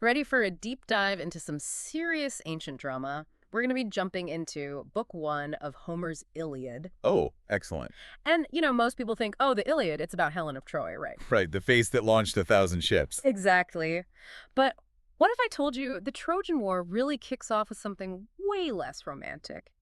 Ready for a deep dive into some serious ancient drama? We're going to be jumping into Book 1 of Homer's Iliad. Oh, excellent. And, most people think, oh, the Iliad, it's about Helen of Troy, right? Right, the face that launched 1,000 ships. Exactly. But what if I told you the Trojan War really kicks off with something way less romantic?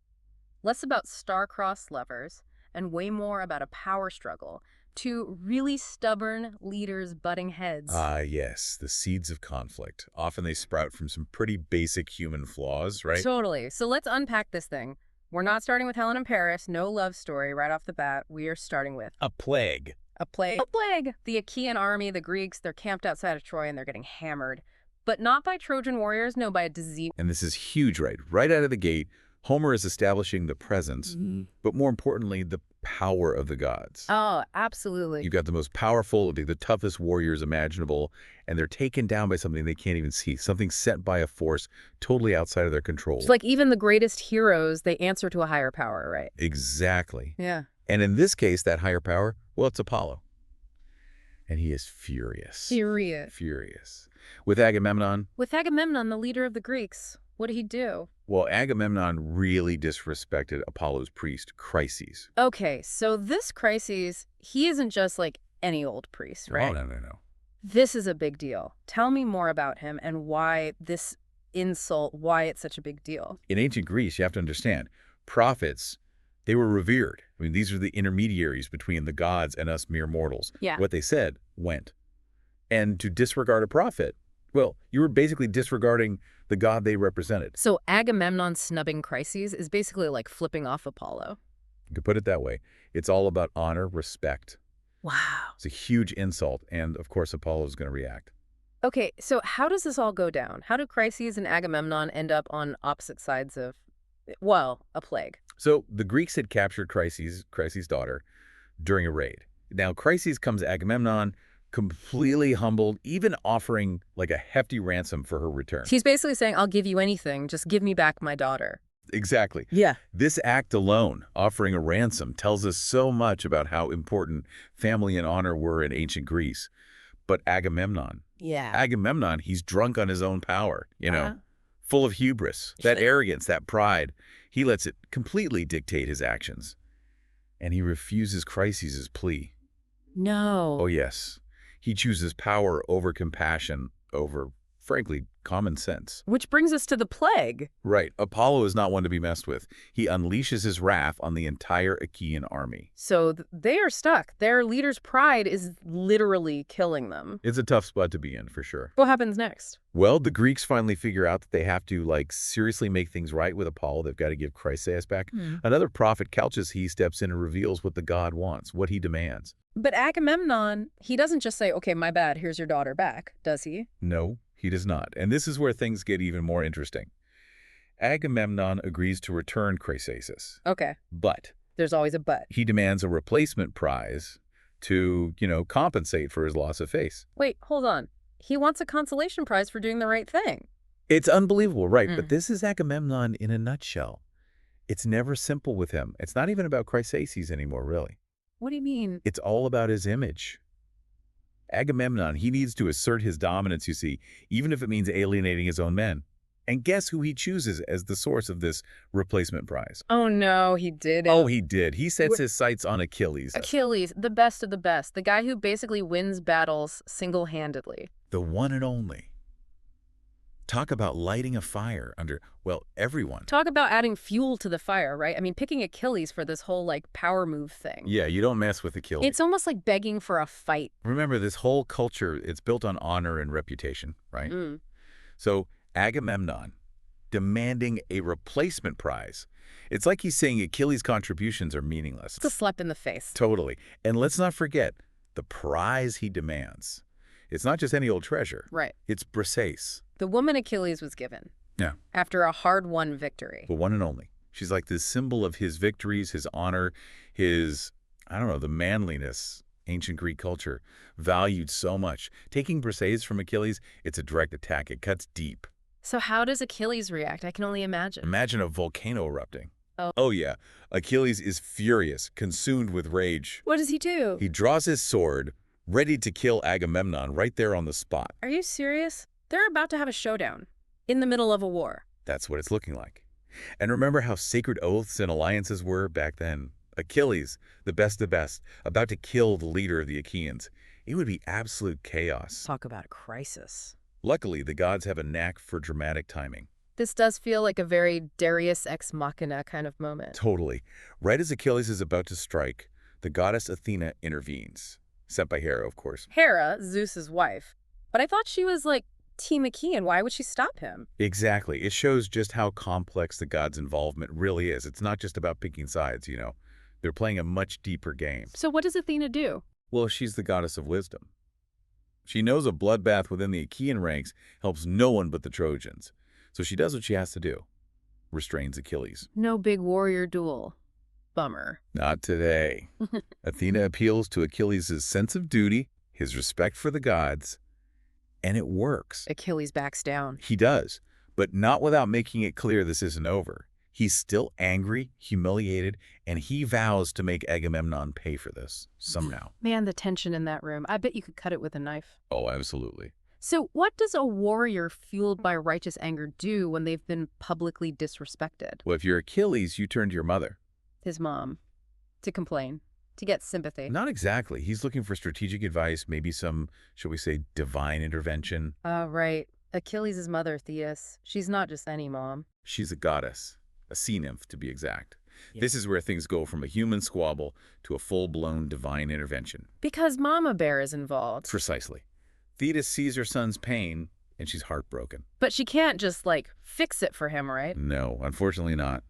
Less about star-crossed lovers and way more about a power struggle. Two really stubborn leaders butting heads. Ah, yes, the seeds of conflict. Often they sprout from some pretty basic human flaws, right? Totally. So let's unpack this thing. We're not starting with Helen and Paris, no love story right off the bat. We are starting with A plague. a plague. A plague! The Achaean army, the Greeks, they're camped outside of Troy and they're getting hammered. But not by Trojan warriors, no, by a disease. And this is huge, right? Right out of the gate, Homer is establishing the presence, but more importantly, the power of the gods. Oh, absolutely. You've got the most powerful, the toughest warriors imaginable, and they're taken down by something they can't even see, something sent by a force totally outside of their control. It's like even the greatest heroes, they answer to a higher power, right? Exactly. Yeah. And in this case, that higher power, well, it's Apollo. And he is furious. Furious. With Agamemnon, With Agamemnon, the leader of the Greeks, what did he do? well, Agamemnon really disrespected Apollo's priest, Chryses. Okay, so this Chryses, he isn't just like any old priest, right? Oh, no. This is a big deal. Tell me more about him and why this insult, why it's such a big deal. In ancient Greece, you have to understand, prophets, they were revered. I mean, these are the intermediaries between the gods and us mere mortals. Yeah. What they said went. And to disregard a prophet, well, you were basically disregarding the god they represented. So Agamemnon snubbing Chryses is basically like flipping off Apollo. You could put it that way. It's all about honor, respect. Wow. It's a huge insult, and of course Apollo is going to react. Okay, so how does this all go down? How do Chryses and Agamemnon end up on opposite sides of, well, a plague? So the Greeks had captured Chryses' daughter, during a raid. Now Chryses comes to Agamemnon, completely humbled, even offering like a hefty ransom for her return. He's basically saying, I'll give you anything, just give me back my daughter. Exactly. Yeah. This act alone, offering a ransom, tells us so much about how important family and honor were in ancient Greece. But Agamemnon, he's drunk on his own power, full of hubris, that arrogance, that pride. He lets it completely dictate his actions. And he refuses Chryses' plea. No. Oh, yes. He chooses power over compassion, over, frankly, common sense. Which brings us to the plague. Right. Apollo is not one to be messed with. He unleashes his wrath on the entire Achaean army. So they are stuck. Their leader's pride is literally killing them. It's a tough spot to be in, for sure. What happens next? Well, the Greeks finally figure out that they have to, seriously make things right with Apollo. They've got to give Chryses back. Another prophet, Calchas, steps in and reveals what the god wants, what he demands. But Agamemnon, he doesn't just say, okay, my bad, here's your daughter back, does he? No, he does not. And this is where things get even more interesting. Agamemnon agrees to return Chryses. Okay. But There's always a but. he demands a replacement prize to, compensate for his loss of face. Wait, hold on. He wants a consolation prize for doing the right thing. It's unbelievable, right? But this is Agamemnon in a nutshell. It's never simple with him. It's not even about Chryses anymore, really. What do you mean? It's all about his image. Agamemnon, he needs to assert his dominance, you see, even if it means alienating his own men. And guess who he chooses as the source of this replacement prize? Oh no, he didn't. Oh, he did. He sets his sights on Achilles. Achilles, the best of the best. The guy who basically wins battles single-handedly. The one and only. Talk about lighting a fire under, well, everyone. Talk about adding fuel to the fire, right? I mean, picking Achilles for this whole, power move thing. Yeah, you don't mess with Achilles. It's almost like begging for a fight. Remember, this whole culture, it's built on honor and reputation, right? So Agamemnon demanding a replacement prize. It's like he's saying Achilles' contributions are meaningless. It's a slap in the face. Totally. And let's not forget the prize he demands. It's not just any old treasure. Right. It's Briseis. The woman Achilles was given. Yeah. After a hard-won victory. The one and only. She's like this symbol of his victories, his honor, his, the manliness. Ancient Greek culture valued so much. Taking Briseis from Achilles, it's a direct attack. It cuts deep. So how does Achilles react? I can only imagine. Imagine a volcano erupting. Oh, yeah. Achilles is furious, consumed with rage. What does he do? He draws his sword, ready to kill Agamemnon right there on the spot. Are you serious? They're about to have a showdown in the middle of a war. That's what it's looking like. And remember how sacred oaths and alliances were back then? Achilles, the best of best, about to kill the leader of the Achaeans. It would be absolute chaos. Talk about a crisis. Luckily, the gods have a knack for dramatic timing. This does feel like a very Darius ex machina kind of moment. Totally. Right as Achilles is about to strike, the goddess Athena intervenes. Sent by Hera, of course. Hera, Zeus's wife. But I thought she was like Team Achaean. Why would she stop him? Exactly. It shows just how complex the gods' involvement really is. It's not just about picking sides, They're playing a much deeper game. So what does Athena do? Well, she's the goddess of wisdom. She knows a bloodbath within the Achaean ranks helps no one but the Trojans. So she does what she has to do. Restrains Achilles. No big warrior duel. Bummer. Not today. Athena appeals to Achilles' sense of duty, his respect for the gods, and it works. Achilles backs down. He does, but not without making it clear this isn't over. He's still angry, humiliated, and he vows to make Agamemnon pay for this, somehow. Man, the tension in that room. I bet you could cut it with a knife. Oh, absolutely. So what does a warrior fueled by righteous anger do when they've been publicly disrespected? Well, if you're Achilles, you turn to your mother. His mom. To complain. To get sympathy. Not exactly. He's looking for strategic advice, maybe some, shall we say, divine intervention. Right. Achilles' mother, Thetis. She's not just any mom. She's a goddess. A sea nymph, to be exact. Yeah. This is where things go from a human squabble to a full-blown divine intervention. Because Mama Bear is involved. Precisely. Thetis sees her son's pain, and she's heartbroken. But she can't just, fix it for him, right? No, unfortunately not.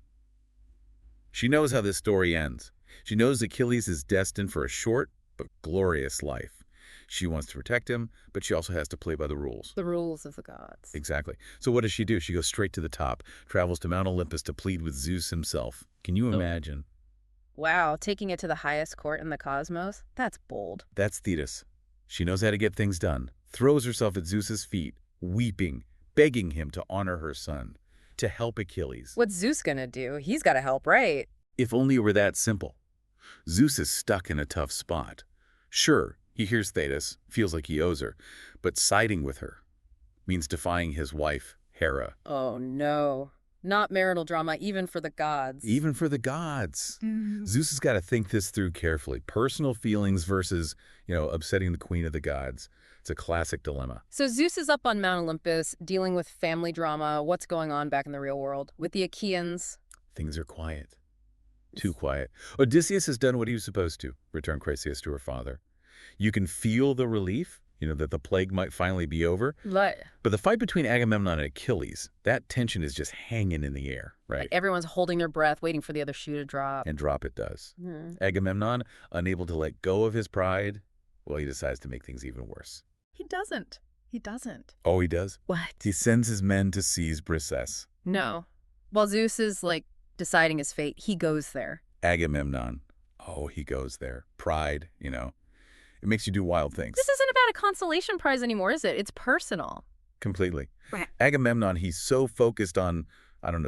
She knows how this story ends. She knows Achilles is destined for a short but glorious life. She wants to protect him, but she also has to play by the rules. The rules of the gods. Exactly. So what does she do? She goes straight to the top, travels to Mount Olympus to plead with Zeus himself. Can you imagine? Wow, taking it to the highest court in the cosmos? That's bold. That's Thetis. She knows how to get things done, throws herself at Zeus's feet, weeping, begging him to honor her son, to help Achilles. What's Zeus gonna do? He's gotta help, right? If only it were that simple. Zeus is stuck in a tough spot. Sure, he hears Thetis, feels like he owes her, but siding with her means defying his wife, Hera. Oh no. Not marital drama, even for the gods. Even for the gods. Zeus has got to think this through carefully. Personal feelings versus, upsetting the queen of the gods. It's a classic dilemma. So Zeus is up on Mount Olympus, dealing with family drama. What's going on back in the real world? With the Achaeans? Things are quiet. Too quiet. Odysseus has done what he was supposed to, return Chryseis to her father. You can feel the relief, that the plague might finally be over. But the fight between Agamemnon and Achilles, that tension is just hanging in the air, right? Like everyone's holding their breath, waiting for the other shoe to drop. And drop it does. Agamemnon, unable to let go of his pride, well, he decides to make things even worse. He doesn't. He doesn't. Oh, he does? What? He sends his men to seize Briseis. No. While Zeus is, deciding his fate, he goes there. Agamemnon. Oh, he goes there. Pride, It makes you do wild things. This isn't about a consolation prize anymore, is it? It's personal. Completely. Right. Agamemnon, he's so focused on,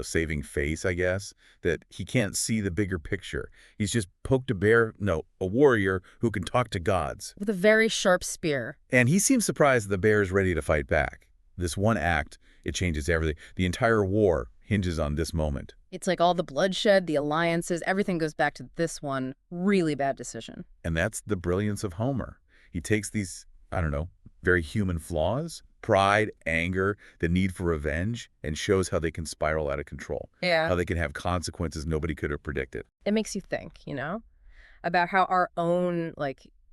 saving face, I guess, that he can't see the bigger picture. He's just poked a warrior who can talk to gods. With a very sharp spear. And he seems surprised that the bear is ready to fight back. This one act, it changes everything. The entire war hinges on this moment. It's like all the bloodshed, the alliances, everything goes back to this one really bad decision. And that's the brilliance of Homer. He takes these, very human flaws, pride, anger, the need for revenge, and shows how they can spiral out of control. Yeah. How they can have consequences nobody could have predicted. It makes you think, about how our own,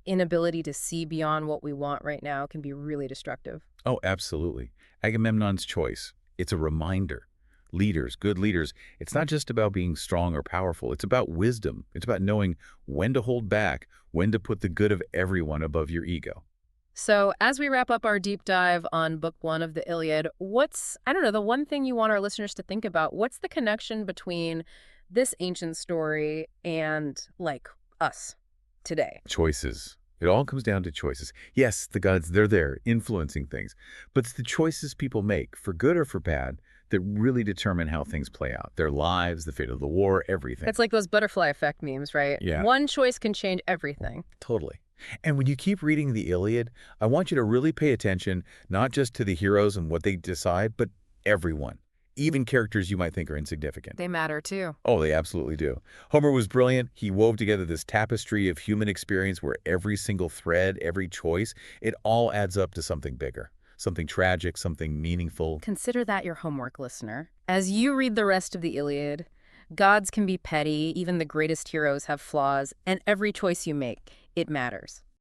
inability to see beyond what we want right now can be really destructive. Oh, absolutely. Agamemnon's choice. It's a reminder. Leaders, good leaders, it's not just about being strong or powerful. It's about wisdom. It's about knowing when to hold back, when to put the good of everyone above your ego. So as we wrap up our deep dive on Book 1 of the Iliad, what's, the one thing you want our listeners to think about? What's the connection between this ancient story and, us today? Choices. It all comes down to choices. Yes, the gods, they're there, influencing things. But it's the choices people make, for good or for bad, that really determine how things play out. Their lives, the fate of the war, everything. It's like those butterfly effect memes, right? Yeah. One choice can change everything. Totally. And when you keep reading the Iliad, I want you to really pay attention not just to the heroes and what they decide, but everyone, even characters you might think are insignificant. They matter too. Oh, they absolutely do. Homer was brilliant. He wove together this tapestry of human experience where every single thread, every choice, it all adds up to something bigger, something tragic, something meaningful. Consider that your homework, listener. As you read the rest of the Iliad, gods can be petty, even the greatest heroes have flaws, and every choice you make, it matters.